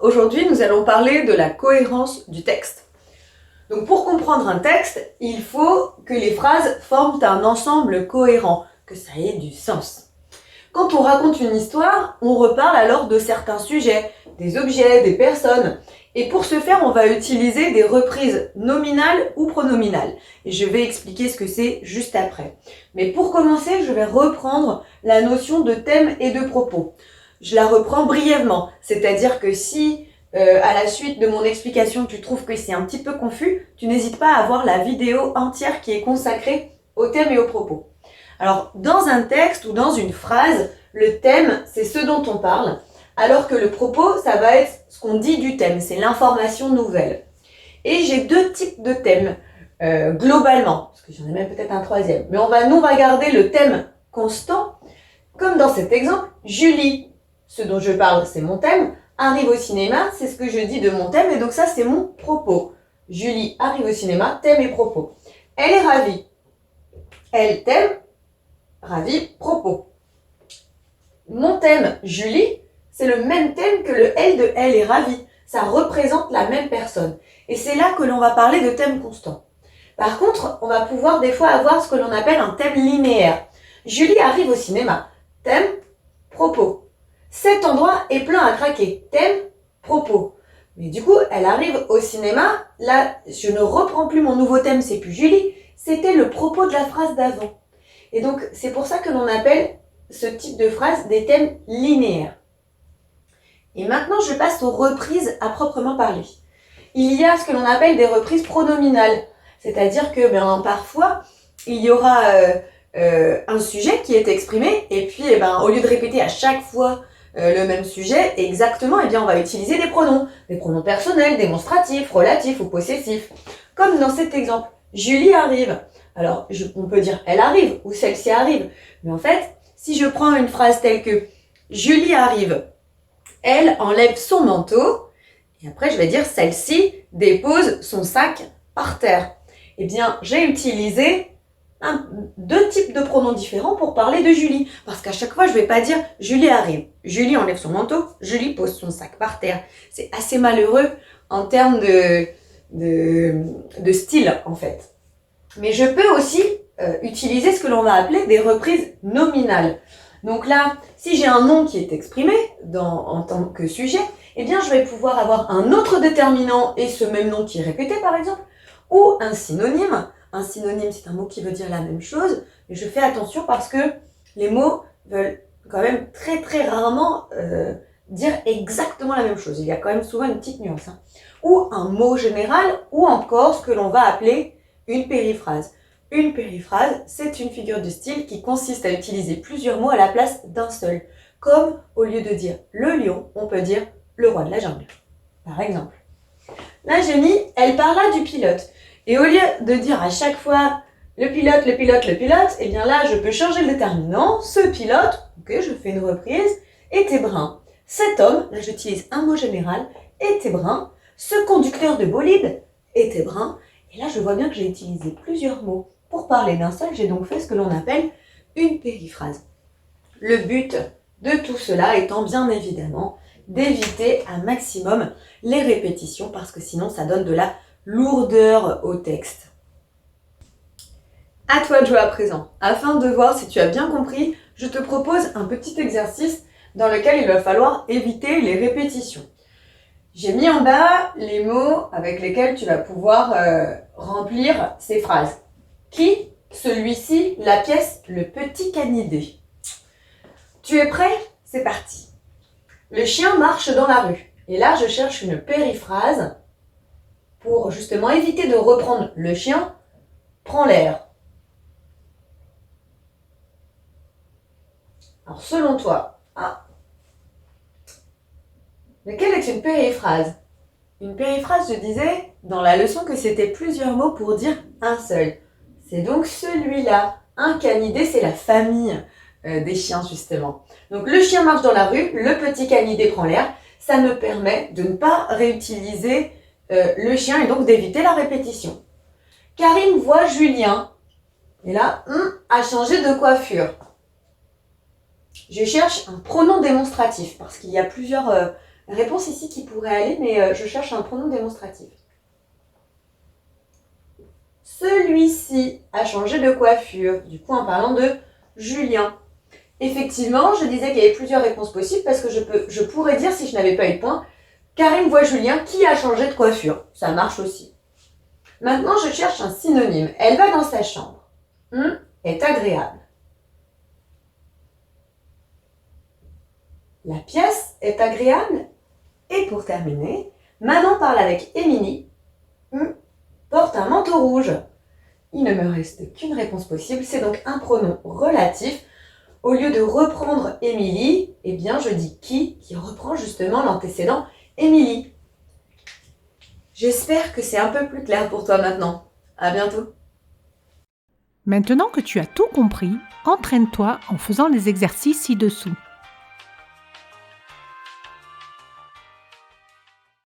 Aujourd'hui, nous allons parler de la cohérence du texte. Donc pour comprendre un texte, il faut que les phrases forment un ensemble cohérent, que ça ait du sens. Quand on raconte une histoire, on reparle alors de certains sujets, des objets, des personnes. Et pour ce faire, on va utiliser des reprises nominales ou pronominales. Et je vais expliquer ce que c'est juste après. Mais pour commencer, je vais reprendre la notion de thème et de propos. Je la reprends brièvement, c'est-à-dire que si à la suite de mon explication tu trouves que c'est un petit peu confus, tu n'hésites pas à voir la vidéo entière qui est consacrée au thème et aux propos. Alors dans un texte ou dans une phrase, le thème c'est ce dont on parle, alors que le propos ça va être ce qu'on dit du thème, c'est l'information nouvelle. Et j'ai deux types de thèmes globalement, parce que j'en ai même peut-être un troisième, mais on va garder le thème constant, comme dans cet exemple, Julie. Ce dont je parle, c'est mon thème. Arrive au cinéma, c'est ce que je dis de mon thème. Et donc ça, c'est mon propos. Julie arrive au cinéma, thème et propos. Elle est ravie. Elle, thème, ravie, propos. Mon thème, Julie, c'est le même thème que le elle de elle est ravie. Ça représente la même personne. Et c'est là que l'on va parler de thème constant. Par contre, on va pouvoir des fois avoir ce que l'on appelle un thème linéaire. Julie arrive au cinéma. Thème, propos. Cet endroit est plein à craquer. Thème, propos. Mais du coup, elle arrive au cinéma. Là, je ne reprends plus mon nouveau thème, c'est plus Julie. C'était le propos de la phrase d'avant. Et donc, c'est pour ça que l'on appelle ce type de phrase des thèmes linéaires. Et maintenant, je passe aux reprises à proprement parler. Il y a ce que l'on appelle des reprises pronominales. C'est-à-dire que parfois, il y aura un sujet qui est exprimé. Et puis, au lieu de répéter à chaque fois le même sujet, exactement, on va utiliser des pronoms personnels, démonstratifs, relatifs ou possessifs. Comme dans cet exemple, Julie arrive. Alors, on peut dire elle arrive ou celle-ci arrive. Mais en fait, si je prends une phrase telle que Julie arrive, elle enlève son manteau, et après je vais dire celle-ci dépose son sac par terre. J'ai utilisé deux types de pronoms différents pour parler de Julie. Parce qu'à chaque fois, je ne vais pas dire Julie arrive, Julie enlève son manteau, Julie pose son sac par terre. C'est assez malheureux en termes de style, en fait. Mais je peux aussi utiliser ce que l'on va appeler des reprises nominales. Donc là, si j'ai un nom qui est exprimé en tant que sujet, je vais pouvoir avoir un autre déterminant et ce même nom qui est répété, par exemple, ou un synonyme. Un synonyme, c'est un mot qui veut dire la même chose, mais je fais attention parce que les mots veulent quand même très très rarement dire exactement la même chose. Il y a quand même souvent une petite nuance. Ou un mot général, ou encore ce que l'on va appeler une périphrase. Une périphrase, c'est une figure de style qui consiste à utiliser plusieurs mots à la place d'un seul. Comme au lieu de dire le lion, on peut dire le roi de la jungle, par exemple. Là, j'ai mis « elle parla du pilote ». Et au lieu de dire à chaque fois le pilote, le pilote, le pilote, là, je peux changer le déterminant. Ce pilote, ok, je fais une reprise, était brun. Cet homme, là, j'utilise un mot général, était brun. Ce conducteur de bolide était brun. Et là, je vois bien que j'ai utilisé plusieurs mots. Pour parler d'un seul, j'ai donc fait ce que l'on appelle une périphrase. Le but de tout cela étant bien évidemment d'éviter un maximum les répétitions parce que sinon, ça donne de la lourdeur au texte. À toi de jouer à présent. Afin de voir si tu as bien compris, je te propose un petit exercice dans lequel il va falloir éviter les répétitions. J'ai mis en bas les mots avec lesquels tu vas pouvoir remplir ces phrases. Qui, celui-ci, la pièce, le petit canidé. Tu es prêt? C'est parti. Le chien marche dans la rue. Et là, je cherche une périphrase pour justement éviter de reprendre le chien prend l'air. Alors selon toi, lequel est une périphrase? Une périphrase, je disais dans la leçon que c'était plusieurs mots pour dire un seul. C'est donc celui-là. Un canidé, c'est la famille des chiens justement. Donc le chien marche dans la rue, le petit canidé prend l'air. Ça me permet de ne pas réutiliser le chien et donc d'éviter la répétition. Karine voit Julien. Et là, a changé de coiffure. Je cherche un pronom démonstratif parce qu'il y a plusieurs Réponse ici qui pourrait aller, mais je cherche un pronom démonstratif. Celui-ci a changé de coiffure, du coup en parlant de Julien. Effectivement, je disais qu'il y avait plusieurs réponses possibles parce que je pourrais dire, si je n'avais pas eu de point, Karim voit Julien qui a changé de coiffure. Ça marche aussi. Maintenant, je cherche un synonyme. Elle va dans sa chambre. Est agréable. La pièce est agréable. Et pour terminer, maman parle avec Émilie. Porte un manteau rouge. Il ne me reste qu'une réponse possible, c'est donc un pronom relatif. Au lieu de reprendre Émilie, eh bien je dis qui reprend justement l'antécédent Émilie. J'espère que c'est un peu plus clair pour toi maintenant. À bientôt. Maintenant que tu as tout compris, entraîne-toi en faisant les exercices ci-dessous.